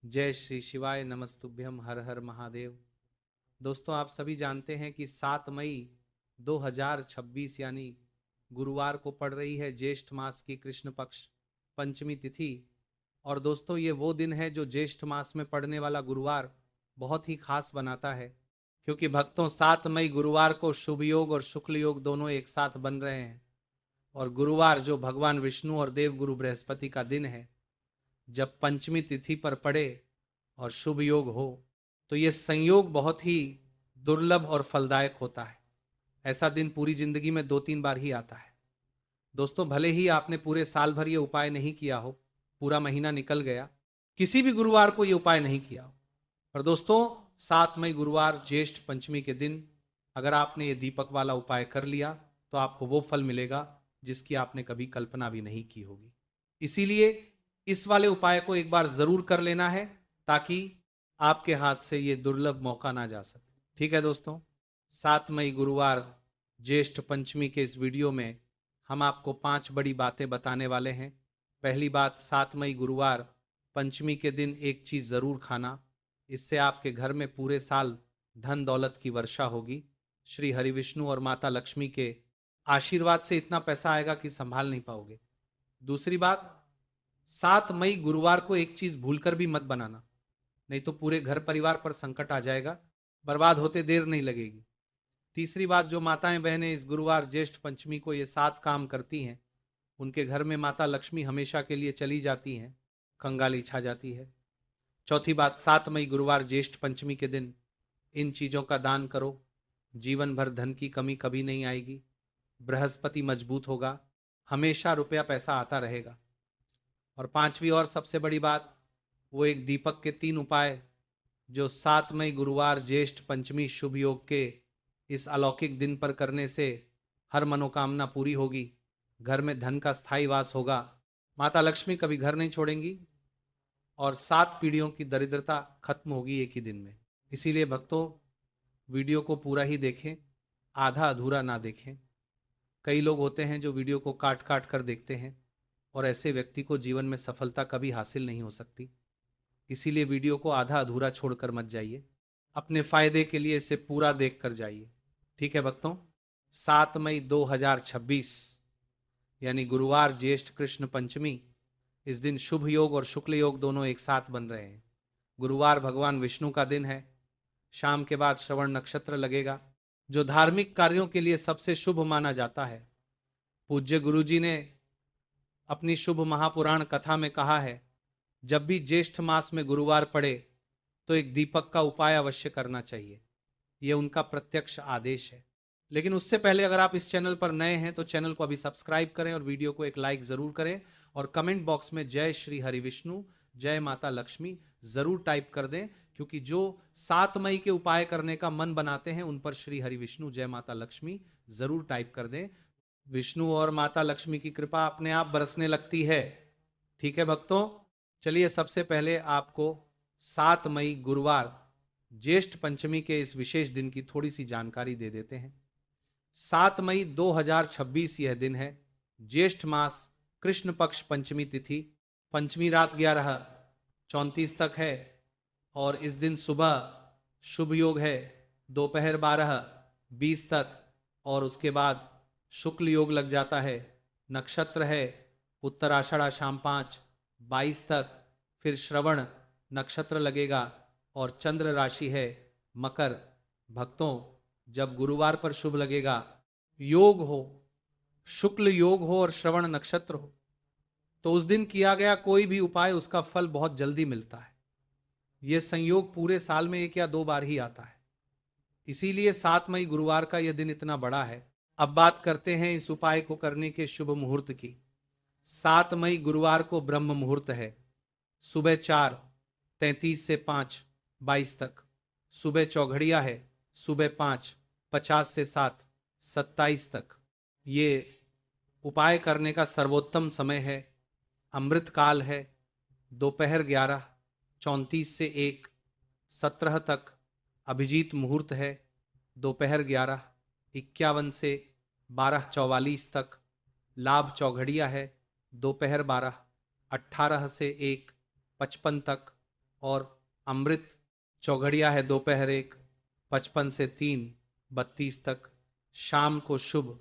जय श्री शिवाय नमस्तुभ्यम हर हर महादेव। दोस्तों, आप सभी जानते हैं कि 7 मई 2026 यानी गुरुवार को पड़ रही है ज्येष्ठ मास की कृष्ण पक्ष पंचमी तिथि। और दोस्तों, ये वो दिन है जो ज्येष्ठ मास में पड़ने वाला गुरुवार बहुत ही खास बनाता है, क्योंकि भक्तों 7 मई गुरुवार को शुभ योग और शुक्ल योग दोनों एक साथ बन रहे हैं। और गुरुवार जो भगवान विष्णु और देव गुरु बृहस्पति का दिन है, जब पंचमी तिथि पर पड़े और शुभ योग हो तो यह संयोग बहुत ही दुर्लभ और फलदायक होता है। ऐसा दिन पूरी जिंदगी में 2-3 बार ही आता है। दोस्तों, भले ही आपने पूरे साल भर ये उपाय नहीं किया हो, पूरा महीना निकल गया, किसी भी गुरुवार को ये उपाय नहीं किया हो, पर दोस्तों 7 मई गुरुवार ज्येष्ठ पंचमी के दिन अगर आपने ये दीपक वाला उपाय कर लिया तो आपको वो फल मिलेगा जिसकी आपने कभी कल्पना भी नहीं की होगी। इसीलिए इस वाले उपाय को एक बार जरूर कर लेना है, ताकि आपके हाथ से ये दुर्लभ मौका ना जा सके। ठीक है दोस्तों, 7 मई गुरुवार ज्येष्ठ पंचमी के इस वीडियो में हम आपको 5 बड़ी बातें बताने वाले हैं। पहली बात, 7 मई गुरुवार पंचमी के दिन एक चीज जरूर खाना, इससे आपके घर में पूरे साल धन दौलत की वर्षा होगी। श्री हरिविष्णु और माता लक्ष्मी के आशीर्वाद से इतना पैसा आएगा कि संभाल नहीं पाओगे। दूसरी बात, 7 मई गुरुवार को एक चीज भूलकर भी मत बनाना, नहीं तो पूरे घर परिवार पर संकट आ जाएगा, बर्बाद होते देर नहीं लगेगी। तीसरी बात, जो माताएं बहनें इस गुरुवार ज्येष्ठ पंचमी को ये 7 काम करती हैं, उनके घर में माता लक्ष्मी हमेशा के लिए चली जाती हैं, कंगाली छा जाती है। चौथी बात, 7 मई गुरुवार ज्येष्ठ पंचमी के दिन इन चीजों का दान करो, जीवन भर धन की कमी कभी नहीं आएगी, बृहस्पति मजबूत होगा, हमेशा रुपया पैसा आता रहेगा। और पांचवी और सबसे बड़ी बात, वो एक दीपक के 3 उपाय जो 7 मई गुरुवार ज्येष्ठ पंचमी शुभ योग के इस अलौकिक दिन पर करने से हर मनोकामना पूरी होगी, घर में धन का स्थायी वास होगा, माता लक्ष्मी कभी घर नहीं छोड़ेंगी और 7 पीढ़ियों की दरिद्रता खत्म होगी एक ही दिन में। इसीलिए भक्तों, वीडियो को पूरा ही देखें, आधा अधूरा ना देखें। कई लोग होते हैं जो वीडियो को काट काट कर देखते हैं, और ऐसे व्यक्ति को जीवन में सफलता कभी हासिल नहीं हो सकती। इसीलिए वीडियो को आधा अधूरा छोड़कर मत जाइए, अपने फायदे के लिए इसे पूरा देख कर जाइए। ठीक है भक्तों, 7 मई 2026 यानी गुरुवार ज्येष्ठ कृष्ण पंचमी, इस दिन शुभ योग और शुक्ल योग दोनों एक साथ बन रहे हैं। गुरुवार भगवान विष्णु का दिन है, शाम के बाद श्रवण नक्षत्र लगेगा, जो धार्मिक कार्यों के लिए सबसे शुभ माना जाता है। पूज्य गुरु जी ने अपनी शुभ महापुराण कथा में कहा है, जब भी ज्येष्ठ मास में गुरुवार पड़े तो एक दीपक का उपाय अवश्य करना चाहिए। यह उनका प्रत्यक्ष आदेश है। लेकिन उससे पहले अगर आप इस चैनल पर नए हैं तो चैनल को अभी सब्सक्राइब करें और वीडियो को एक लाइक जरूर करें, और कमेंट बॉक्स में जय श्री हरिविष्णु, जय माता लक्ष्मी जरूर टाइप कर दें, क्योंकि जो 7 मई के उपाय करने का मन बनाते हैं उन पर श्री हरिविष्णु जय माता लक्ष्मी जरूर टाइप कर दें। विष्णु और माता लक्ष्मी की कृपा अपने आप बरसने लगती है। ठीक है भक्तों, चलिए सबसे पहले आपको 7 मई गुरुवार ज्येष्ठ पंचमी के इस विशेष दिन की थोड़ी सी जानकारी दे देते हैं। 7 मई 2026 यह दिन है, ज्येष्ठ मास कृष्ण पक्ष पंचमी तिथि, पंचमी रात 11:34 तक है, और इस दिन सुबह शुभ योग है दोपहर 12:20 तक, और उसके बाद शुक्ल योग लग जाता है। नक्षत्र है उत्तराषाढ़ शाम 5:22 तक, फिर श्रवण नक्षत्र लगेगा, और चंद्र राशि है मकर। भक्तों, जब गुरुवार पर शुभ लगेगा, योग हो, शुक्ल योग हो और श्रवण नक्षत्र हो, तो उस दिन किया गया कोई भी उपाय उसका फल बहुत जल्दी मिलता है। यह संयोग पूरे साल में 1 या 2 बार ही आता है। इसीलिए 7 मई गुरुवार का यह दिन इतना बड़ा है। अब बात करते हैं इस उपाय को करने के शुभ मुहूर्त की। 7 मई गुरुवार को ब्रह्म मुहूर्त है, सुबह 4:33 से 5:22 तक। सुबह चौघड़िया है, सुबह 5:50 से 7:27 तक। ये उपाय करने का सर्वोत्तम समय है। अमृत काल है, दोपहर 11:34 से 1:17 तक। अभिजीत मुहूर्त है, दोपहर 11:51 से 12:44 तक। लाभ चौघड़िया है, दोपहर 12:18 से 1:55 तक। और अमृत चौघड़िया है दोपहर 1:55 से 3:32 तक। शाम को शुभ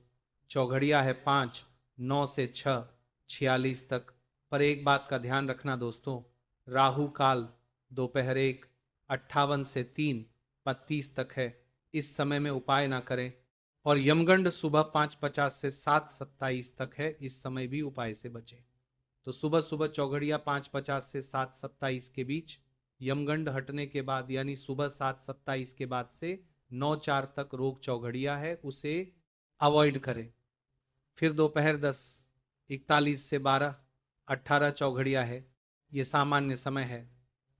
चौघड़िया है 5:09 से 6:46 तक। पर एक बात का ध्यान रखना दोस्तों, राहु काल दोपहर 1:58 से 3:32 तक है, इस समय में उपाय ना करें। और यमगंड सुबह 5:50 से 7:27 तक है, इस समय भी उपाय से बचें। तो सुबह सुबह चौघड़िया 5:50 से 7:27 के बीच, यमगंड हटने के बाद यानी सुबह 7:27 के बाद से 9:04 तक रोग चौघड़िया है, उसे अवॉइड करें। फिर दोपहर 10:41 से 12:18 चौघड़िया है, ये सामान्य समय है।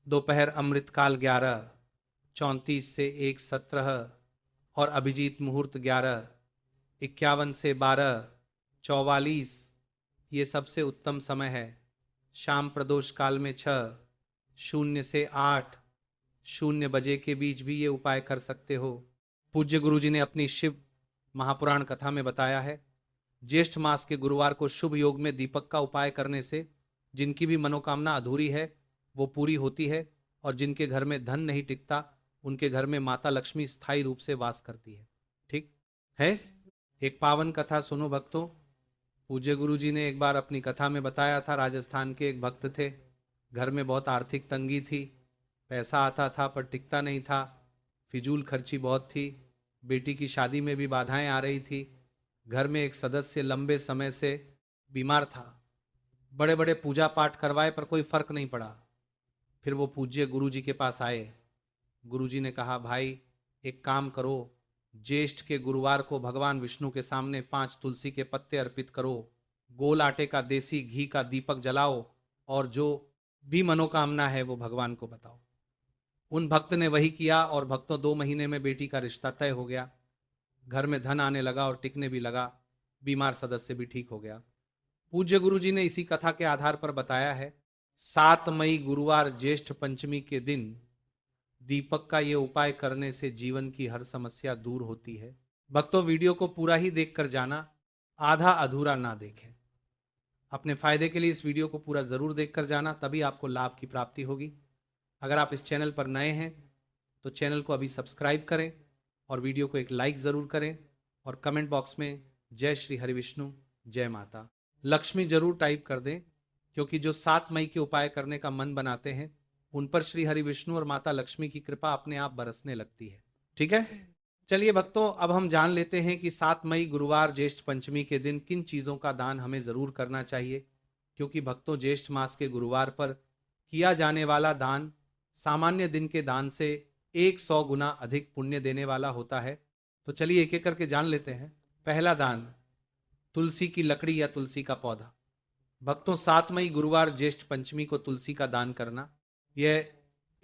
दोपहर अमृतकाल 11:34 से 1:17 और अभिजीत मुहूर्त 11:51 से 12:44, ये सबसे उत्तम समय है। शाम प्रदोष काल में 6:00 से 8:00 बजे के बीच भी ये उपाय कर सकते हो। पूज्य गुरु जी ने अपनी शिव महापुराण कथा में बताया है, ज्येष्ठ मास के गुरुवार को शुभ योग में दीपक का उपाय करने से जिनकी भी मनोकामना अधूरी है वो पूरी होती है, और जिनके घर में धन नहीं टिकता उनके घर में माता लक्ष्मी स्थायी रूप से वास करती है। ठीक है। एक पावन कथा सुनो भक्तों। पूज्य गुरु जी ने एक बार अपनी कथा में बताया था, राजस्थान के एक भक्त थे, घर में बहुत आर्थिक तंगी थी, पैसा आता था पर टिकता नहीं था, फिजूल खर्ची बहुत थी, बेटी की शादी में भी बाधाएं आ रही थी, घर में एक सदस्य लंबे समय से बीमार था, बड़े बड़े पूजा पाठ करवाए पर कोई फर्क नहीं पड़ा। फिर वो पूज्य गुरु जी के पास आए। गुरु जी ने कहा, भाई एक काम करो, ज्येष्ठ के गुरुवार को भगवान विष्णु के सामने 5 तुलसी के पत्ते अर्पित करो, गोल आटे का देसी घी का दीपक जलाओ और जो भी मनोकामना है वो भगवान को बताओ। उन भक्त ने वही किया और भक्तों 2 महीने में बेटी का रिश्ता तय हो गया, घर में धन आने लगा और टिकने भी लगा, बीमार सदस्य भी ठीक हो गया। पूज्य गुरु जी ने इसी कथा के आधार पर बताया है, 7 मई गुरुवार ज्येष्ठ पंचमी के दिन दीपक का ये उपाय करने से जीवन की हर समस्या दूर होती है। भक्तों वीडियो को पूरा ही देखकर जाना, आधा अधूरा ना देखें। अपने फायदे के लिए इस वीडियो को पूरा जरूर देखकर जाना, तभी आपको लाभ की प्राप्ति होगी। अगर आप इस चैनल पर नए हैं तो चैनल को अभी सब्सक्राइब करें और वीडियो को एक लाइक जरूर करें और कमेंट बॉक्स में जय श्री हरि विष्णु, जय माता लक्ष्मी जरूर टाइप कर दें, क्योंकि जो 7 मई के उपाय करने का मन बनाते हैं उन पर श्री हरि विष्णु और माता लक्ष्मी की कृपा अपने आप बरसने लगती है। ठीक है, चलिए भक्तों अब हम जान लेते हैं कि 7 मई गुरुवार ज्येष्ठ पंचमी के दिन किन चीजों का दान हमें जरूर करना चाहिए। क्योंकि भक्तों ज्येष्ठ मास के गुरुवार पर किया जाने वाला दान सामान्य दिन के दान से 100 गुना अधिक पुण्य देने वाला होता है। तो चलिए एक एक करके जान लेते हैं। पहला दान, तुलसी की लकड़ी या तुलसी का पौधा। भक्तों 7 मई गुरुवार ज्येष्ठ पंचमी को तुलसी का दान करना, यह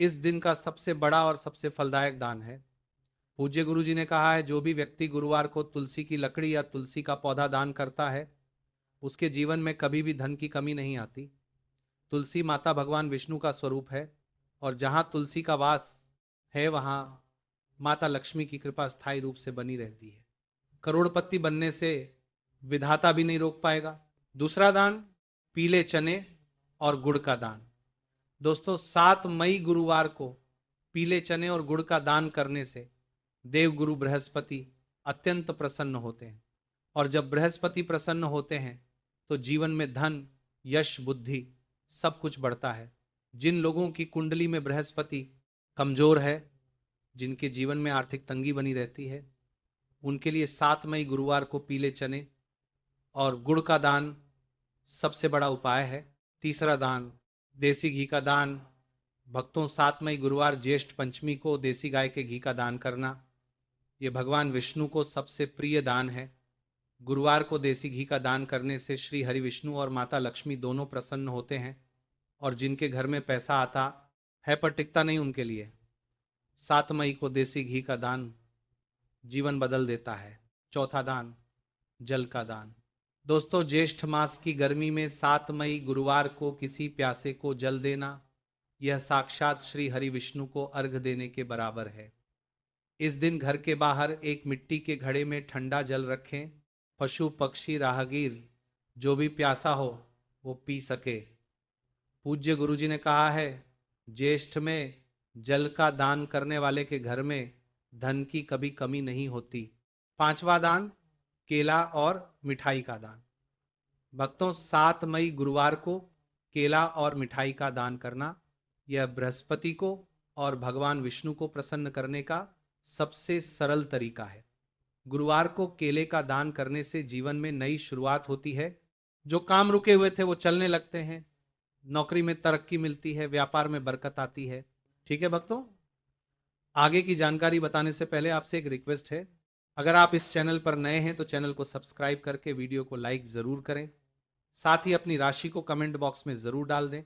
इस दिन का सबसे बड़ा और सबसे फलदायक दान है। पूज्य गुरु जी ने कहा है, जो भी व्यक्ति गुरुवार को तुलसी की लकड़ी या तुलसी का पौधा दान करता है उसके जीवन में कभी भी धन की कमी नहीं आती। तुलसी माता भगवान विष्णु का स्वरूप है और जहां तुलसी का वास है वहां माता लक्ष्मी की कृपा स्थायी रूप से बनी रहती है। करोड़पति बनने से विधाता भी नहीं रोक पाएगा। दूसरा दान, पीले चने और गुड़ का दान। दोस्तों 7 मई गुरुवार को पीले चने और गुड़ का दान करने से देवगुरु बृहस्पति अत्यंत प्रसन्न होते हैं, और जब बृहस्पति प्रसन्न होते हैं तो जीवन में धन, यश, बुद्धि सब कुछ बढ़ता है। जिन लोगों की कुंडली में बृहस्पति कमजोर है, जिनके जीवन में आर्थिक तंगी बनी रहती है, उनके लिए 7 मई गुरुवार को पीले चने और गुड़ का दान सबसे बड़ा उपाय है। तीसरा दान, देसी घी का दान। भक्तों 7 मई गुरुवार ज्येष्ठ पंचमी को देसी गाय के घी का दान करना, यह भगवान विष्णु को सबसे प्रिय दान है। गुरुवार को देसी घी का दान करने से श्री हरि विष्णु और माता लक्ष्मी दोनों प्रसन्न होते हैं, और जिनके घर में पैसा आता है पर टिकता नहीं उनके लिए 7 मई को देसी घी का दान जीवन बदल देता है। चौथा दान, जल का दान। दोस्तों ज्येष्ठ मास की गर्मी में 7 मई गुरुवार को किसी प्यासे को जल देना, यह साक्षात श्री हरि विष्णु को अर्घ देने के बराबर है। इस दिन घर के बाहर एक मिट्टी के घड़े में ठंडा जल रखें, पशु पक्षी राहगीर जो भी प्यासा हो वो पी सके। पूज्य गुरु जी ने कहा है, ज्येष्ठ में जल का दान करने वाले के घर में धन की कभी कमी नहीं होती। पांचवा दान, केला और मिठाई का दान। भक्तों, 7 मई गुरुवार को केला और मिठाई का दान करना यह बृहस्पति को और भगवान विष्णु को प्रसन्न करने का सबसे सरल तरीका है। गुरुवार को केले का दान करने से जीवन में नई शुरुआत होती है। जो काम रुके हुए थे वो चलने लगते हैं, नौकरी में तरक्की मिलती है, व्यापार में बरकत आती है। ठीक है भक्तों, आगे की जानकारी बताने से पहले आपसे एक रिक्वेस्ट है, अगर आप इस चैनल पर नए हैं तो चैनल को सब्सक्राइब करके वीडियो को लाइक जरूर करें। साथ ही अपनी राशि को कमेंट बॉक्स में जरूर डाल दें,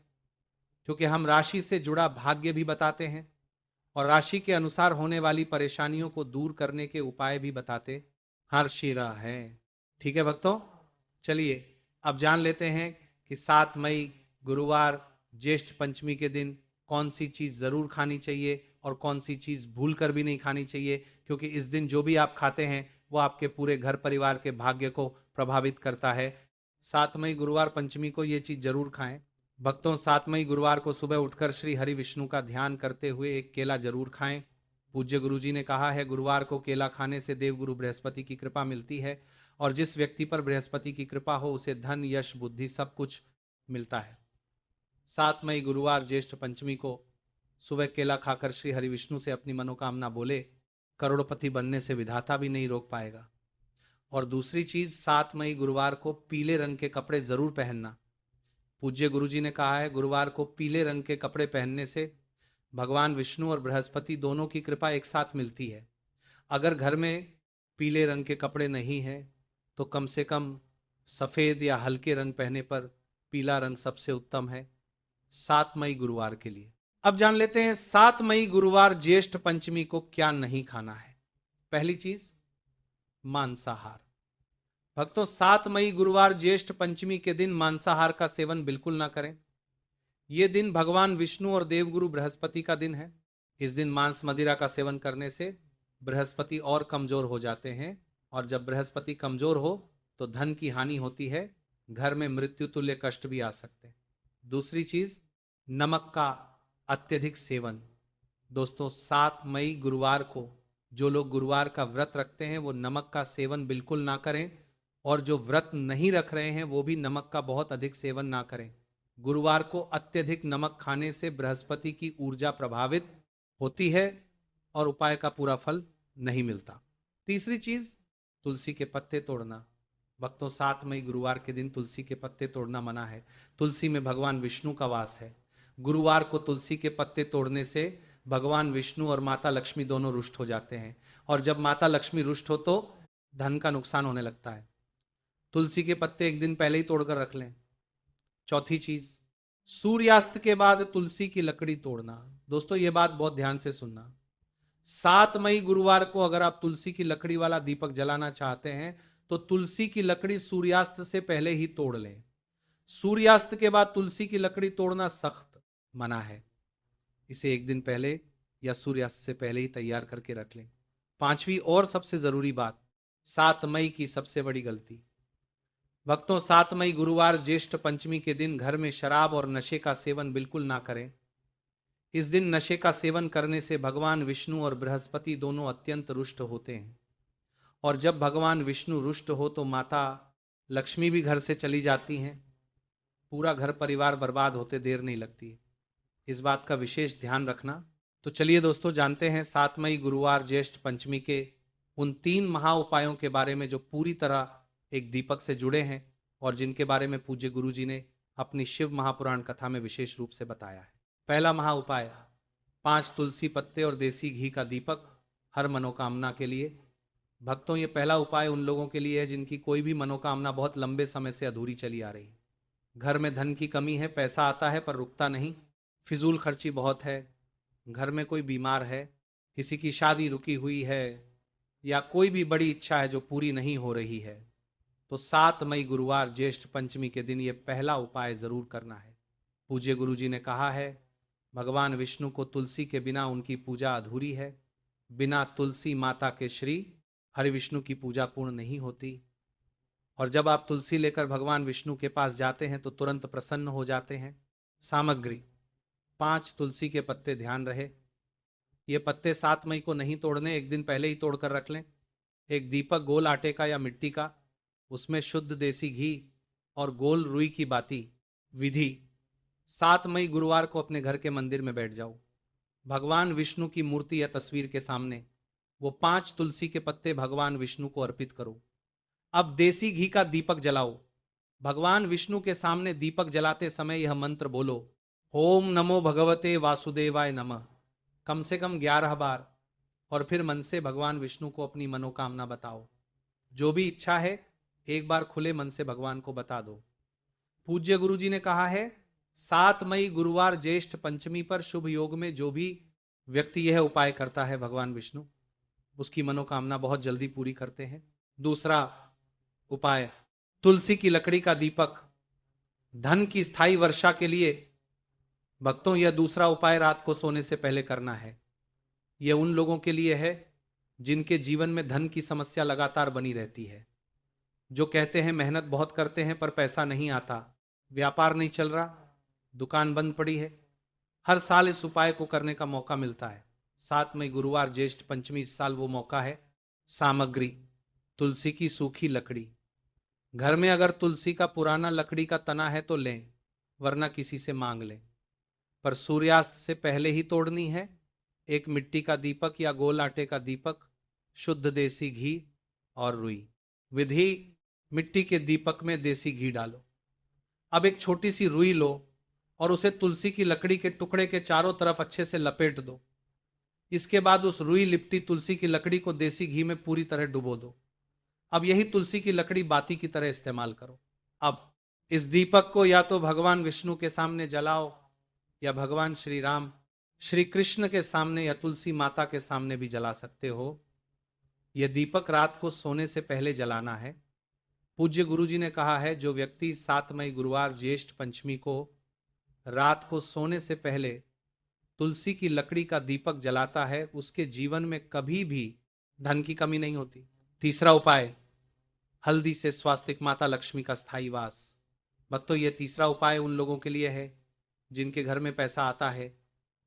क्योंकि हम राशि से जुड़ा भाग्य भी बताते हैं और राशि के अनुसार होने वाली परेशानियों को दूर करने के उपाय भी बताते हर शिरा है। ठीक है भक्तों, चलिए अब जान लेते हैं कि 7 मई गुरुवार ज्येष्ठ पंचमी के दिन कौन सी चीज जरूर खानी चाहिए और कौन सी चीज भूल कर भी नहीं खानी चाहिए, क्योंकि इस दिन जो भी आप खाते हैं वो आपके पूरे घर परिवार के भाग्य को प्रभावित करता है। 7 मई गुरुवार पंचमी को ये चीज जरूर खाएं। भक्तों, 7 मई गुरुवार को सुबह उठकर श्री हरि विष्णु का ध्यान करते हुए एक केला जरूर खाएं। पूज्य गुरु जी ने कहा है, गुरुवार को केला खाने से देवगुरु बृहस्पति की कृपा मिलती है और जिस व्यक्ति पर बृहस्पति की कृपा हो उसे धन, यश, बुद्धि सब कुछ मिलता है। 7 मई गुरुवार ज्येष्ठ पंचमी को सुबह केला खाकर श्री हरि विष्णु से अपनी मनोकामना बोले, करोड़पति बनने से विधाता भी नहीं रोक पाएगा। और दूसरी चीज, 7 मई गुरुवार को पीले रंग के कपड़े जरूर पहनना। पूज्य गुरु जी ने कहा है, गुरुवार को पीले रंग के कपड़े पहनने से भगवान विष्णु और बृहस्पति दोनों की कृपा एक साथ मिलती है। अगर घर में पीले रंग के कपड़े नहीं हैं तो कम से कम सफेद या हल्के रंग पहने पर पीला रंग सबसे उत्तम है 7 मई गुरुवार के लिए। अब जान लेते हैं 7 मई गुरुवार ज्येष्ठ पंचमी को क्या नहीं खाना है। पहली चीज, मांसाहार। भक्तों, 7 मई गुरुवार ज्येष्ठ पंचमी के दिन मांसाहार का सेवन बिल्कुल ना करें। यह दिन भगवान विष्णु और देवगुरु बृहस्पति का दिन है। इस दिन मांस मदिरा का सेवन करने से बृहस्पति और कमजोर हो जाते हैं और जब बृहस्पति कमजोर हो तो धन की हानि होती है, घर में मृत्यु तुल्य कष्ट भी आ सकते हैं। दूसरी चीज, नमक का अत्यधिक सेवन। दोस्तों, 7 मई गुरुवार को जो लोग गुरुवार का व्रत रखते हैं वो नमक का सेवन बिल्कुल ना करें और जो व्रत नहीं रख रहे हैं वो भी नमक का बहुत अधिक सेवन ना करें। गुरुवार को अत्यधिक नमक खाने से बृहस्पति की ऊर्जा प्रभावित होती है और उपाय का पूरा फल नहीं मिलता। तीसरी चीज, तुलसी के पत्ते तोड़ना। भक्तों, 7 मई गुरुवार के दिन तुलसी के पत्ते तोड़ना मना है। तुलसी में भगवान विष्णु का वास है। गुरुवार को तुलसी के पत्ते तोड़ने से भगवान विष्णु और माता लक्ष्मी दोनों रुष्ट हो जाते हैं और जब माता लक्ष्मी रुष्ट हो तो धन का नुकसान होने लगता है। तुलसी के पत्ते एक दिन पहले ही तोड़कर रख लें। चौथी चीज, सूर्यास्त के बाद तुलसी की लकड़ी तोड़ना। दोस्तों, यह बात बहुत ध्यान से सुनना। 7 मई गुरुवार को अगर आप तुलसी की लकड़ी वाला दीपक जलाना चाहते हैं तो तुलसी की लकड़ी सूर्यास्त से पहले ही तोड़ लें। सूर्यास्त के बाद तुलसी की लकड़ी तोड़ना सख्त मना है। इसे एक दिन पहले या सूर्यास्त से पहले ही तैयार करके रख लें। पांचवी और सबसे जरूरी बात, 7 मई की सबसे बड़ी गलती। भक्तों, 7 मई गुरुवार ज्येष्ठ पंचमी के दिन घर में शराब और नशे का सेवन बिल्कुल ना करें। इस दिन नशे का सेवन करने से भगवान विष्णु और बृहस्पति दोनों अत्यंत रुष्ट होते हैं और जब भगवान विष्णु रुष्ट हो तो माता लक्ष्मी भी घर से चली जाती हैं। पूरा घर परिवार बर्बाद होते देर नहीं लगती। इस बात का विशेष ध्यान रखना। तो चलिए दोस्तों, जानते हैं 7 मई गुरुवार ज्येष्ठ पंचमी के उन 3 महा उपायों के बारे में जो पूरी तरह एक दीपक से जुड़े हैं और जिनके बारे में पूज्य गुरु जी ने अपनी शिव महापुराण कथा में विशेष रूप से बताया है। पहला महा उपाय, 5 तुलसी पत्ते और देसी घी का दीपक हर मनोकामना के लिए। भक्तों, ये पहला उपाय उन लोगों के लिए है जिनकी कोई भी मनोकामना बहुत लंबे समय से अधूरी चली आ रही। घर में धन की कमी है, पैसा आता है पर रुकता नहीं, फिजूल खर्ची बहुत है, घर में कोई बीमार है, किसी की शादी रुकी हुई है या कोई भी बड़ी इच्छा है जो पूरी नहीं हो रही है, तो 7 मई गुरुवार ज्येष्ठ पंचमी के दिन ये पहला उपाय जरूर करना है। पूज्य गुरु जी ने कहा है, भगवान विष्णु को तुलसी के बिना उनकी पूजा अधूरी है। बिना तुलसी माता के श्री हरि विष्णु की पूजा पूर्ण नहीं होती। और जब आप तुलसी लेकर भगवान विष्णु के पास जाते हैं तो तुरंत प्रसन्न हो जाते हैं। सामग्री, 5 तुलसी के पत्ते ध्यान रहे। ये पत्ते 7 मई को नहीं तोड़ने, एक दिन पहले ही तोड़कर रख लें। एक दीपक गोल आटे का या मिट्टी का, उसमें शुद्ध देसी घी और गोल रुई की बाती। विधि: 7 मई गुरुवार को अपने घर के मंदिर में बैठ जाओ। भगवान विष्णु की मूर्ति या तस्वीर के सामने वो 5 तुलसी के पत्ते भगवान विष्णु को अर्पित करो। अब देसी घी का दीपक जलाओ। भगवान विष्णु के सामने दीपक जलाते समय यह मंत्र बोलो, ओम नमो भगवते वासुदेवाय नमः, कम से कम 11 बार। और फिर मन से भगवान विष्णु को अपनी मनोकामना बताओ। जो भी इच्छा है एक बार खुले मन से भगवान को बता दो। पूज्य गुरु जी ने कहा है, 7 मई गुरुवार ज्येष्ठ पंचमी पर शुभ योग में जो भी व्यक्ति यह उपाय करता है भगवान विष्णु उसकी मनोकामना बहुत जल्दी पूरी करते हैं। दूसरा उपाय, तुलसी की लकड़ी का दीपक, धन की स्थायी वर्षा के लिए। भक्तों, यह दूसरा उपाय रात को सोने से पहले करना है। यह उन लोगों के लिए है जिनके जीवन में धन की समस्या लगातार बनी रहती है, जो कहते हैं मेहनत बहुत करते हैं पर पैसा नहीं आता, व्यापार नहीं चल रहा, दुकान बंद पड़ी है। हर साल इस उपाय को करने का मौका मिलता है। 7 मई गुरुवार ज्येष्ठ पंचमी इस साल वो मौका है। सामग्री: तुलसी की सूखी लकड़ी। घर में अगर तुलसी का पुराना लकड़ी का तना है तो लें, वरना किसी से मांग लें, पर सूर्यास्त से पहले ही तोड़नी है। एक मिट्टी का दीपक या गोल आटे का दीपक, शुद्ध देसी घी और रुई। विधि: मिट्टी के दीपक में देसी घी डालो। अब एक छोटी सी रुई लो और उसे तुलसी की लकड़ी के टुकड़े के चारों तरफ अच्छे से लपेट दो। इसके बाद उस रुई लिपटी तुलसी की लकड़ी को देसी घी में पूरी तरह डुबो दो। अब यही तुलसी की लकड़ी बाती की तरह इस्तेमाल करो। अब इस दीपक को या तो भगवान विष्णु के सामने जलाओ या भगवान श्री राम, श्री कृष्ण के सामने या तुलसी माता के सामने भी जला सकते हो। यह दीपक रात को सोने से पहले जलाना है। पूज्य गुरु जी ने कहा है, जो व्यक्ति 7 मई गुरुवार ज्येष्ठ पंचमी को रात को सोने से पहले तुलसी की लकड़ी का दीपक जलाता है उसके जीवन में कभी भी धन की कमी नहीं होती। तीसरा उपाय, हल्दी से स्वास्तिक माता लक्ष्मी का स्थायी वास। भक्तों, यह तीसरा उपाय उन लोगों के लिए है जिनके घर में पैसा आता है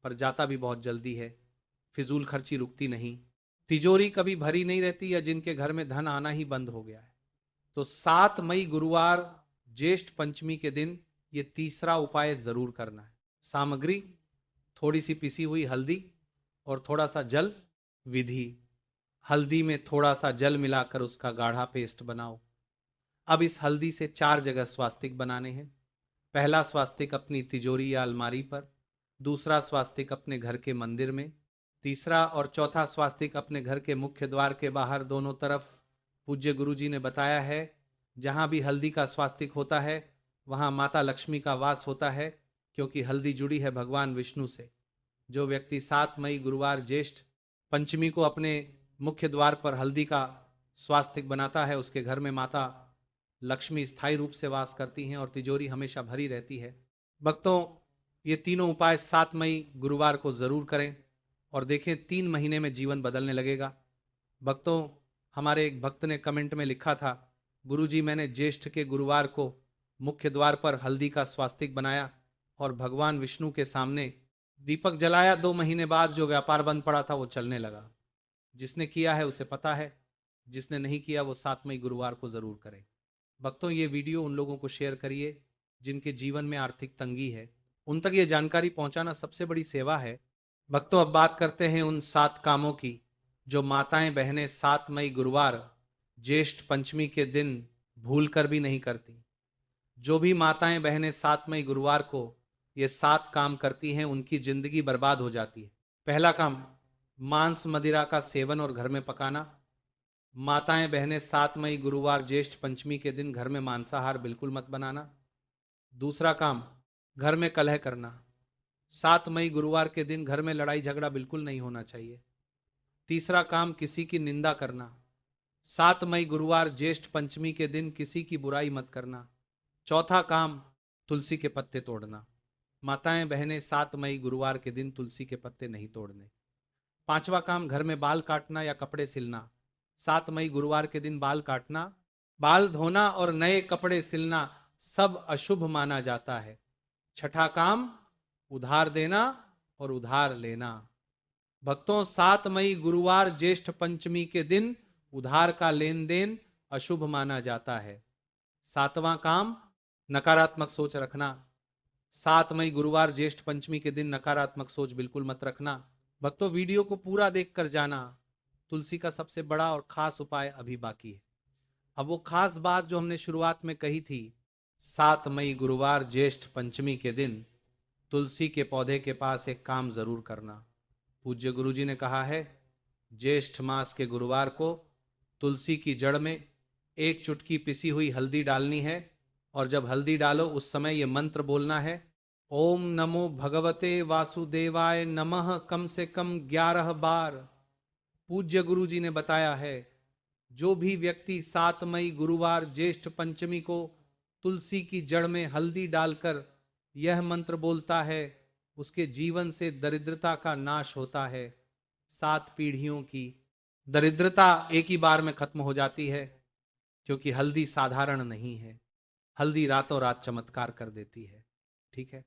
पर जाता भी बहुत जल्दी है, फिजूल खर्ची रुकती नहीं, तिजोरी कभी भरी नहीं रहती, या जिनके घर में धन आना ही बंद हो गया है। तो 7 मई गुरुवार ज्येष्ठ पंचमी के दिन ये तीसरा उपाय जरूर करना है। सामग्री: थोड़ी सी पिसी हुई हल्दी और थोड़ा सा जल। विधि: हल्दी में थोड़ा सा जल मिलाकर उसका गाढ़ा पेस्ट बनाओ। अब इस हल्दी से 4 जगह स्वास्तिक बनाने हैं। पहला स्वास्तिक अपनी तिजोरी या अलमारी पर, दूसरा स्वास्तिक अपने घर के मंदिर में, तीसरा और चौथा स्वास्तिक अपने घर के मुख्य द्वार के बाहर दोनों तरफ। पूज्य गुरु जी ने बताया है, जहां भी हल्दी का स्वास्तिक होता है वहां माता लक्ष्मी का वास होता है, क्योंकि हल्दी जुड़ी है भगवान विष्णु से। जो व्यक्ति 7 मई गुरुवार ज्येष्ठ पंचमी को अपने मुख्य द्वार पर हल्दी का स्वास्तिक बनाता है उसके घर में माता लक्ष्मी स्थायी रूप से वास करती हैं और तिजोरी हमेशा भरी रहती है। भक्तों, ये तीनों उपाय 7 मई गुरुवार को जरूर करें और देखें 3 महीने में जीवन बदलने लगेगा। भक्तों, हमारे एक भक्त ने कमेंट में लिखा था, गुरुजी मैंने ज्येष्ठ के गुरुवार को मुख्य द्वार पर हल्दी का स्वास्तिक बनाया और भगवान विष्णु के सामने दीपक जलाया। 2 महीने बाद जो व्यापार बंद पड़ा था वो चलने लगा। जिसने किया है उसे पता है, जिसने नहीं किया वो 7 मई गुरुवार को जरूर करे। भक्तों, ये वीडियो उन लोगों को शेयर करिए जिनके जीवन में आर्थिक तंगी है, उन तक ये जानकारी पहुंचाना सबसे बड़ी सेवा है। भक्तों, अब बात करते हैं उन 7 कामों की जो माताएं बहनें 7 मई गुरुवार ज्येष्ठ पंचमी के दिन भूलकर भी नहीं करती। जो भी माताएं बहनें 7 मई गुरुवार को ये 7 काम करती हैं उनकी जिंदगी बर्बाद हो जाती है। पहला काम, मांस मदिरा का सेवन और घर में पकाना। माताएं बहनें 7 मई गुरुवार ज्येष्ठ पंचमी के दिन घर में मांसाहार बिल्कुल मत बनाना। दूसरा काम, घर में कलह करना। 7 मई गुरुवार के दिन घर में लड़ाई झगड़ा बिल्कुल नहीं होना चाहिए। तीसरा काम, किसी की निंदा करना। 7 मई गुरुवार ज्येष्ठ पंचमी के दिन किसी की बुराई मत करना। चौथा काम, तुलसी के पत्ते तोड़ना। माताएं बहनें 7 मई गुरुवार के दिन तुलसी के पत्ते नहीं तोड़ने। पांचवा काम, घर में बाल काटना या कपड़े सिलना। 7 मई गुरुवार के दिन बाल काटना, बाल धोना और नए कपड़े सिलना सब अशुभ माना जाता है। छठा काम, उधार देना और उधार लेना। भक्तों, 7 मई गुरुवार ज्येष्ठ पंचमी के दिन उधार का लेन देन अशुभ माना जाता है। 7वां काम, नकारात्मक सोच रखना। 7 मई गुरुवार ज्येष्ठ पंचमी के दिन नकारात्मक सोच बिल्कुल मत रखना। भक्तों, वीडियो को पूरा देखकर जाना। तुलसी का सबसे बड़ा और खास उपाय अभी बाकी है। अब वो खास बात जो हमने शुरुआत में कही थी, 7 मई गुरुवार ज्येष्ठ पंचमी के दिन तुलसी के पौधे के पास एक काम जरूर करना। पूज्य गुरु जी ने कहा है, ज्येष्ठ मास के गुरुवार को तुलसी की जड़ में एक चुटकी पिसी हुई हल्दी डालनी है, और जब हल्दी डालो उस समय ये मंत्र बोलना है, ओम नमो भगवते वासुदेवाय नमः, कम से कम 11 बार। पूज्य गुरु जी ने बताया है, जो भी व्यक्ति 7 मई गुरुवार ज्येष्ठ पंचमी को तुलसी की जड़ में हल्दी डालकर यह मंत्र बोलता है, उसके जीवन से दरिद्रता का नाश होता है। 7 पीढ़ियों की दरिद्रता एक ही बार में खत्म हो जाती है, क्योंकि हल्दी साधारण नहीं है। हल्दी रातों रात चमत्कार कर देती है। ठीक है।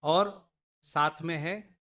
और साथ में है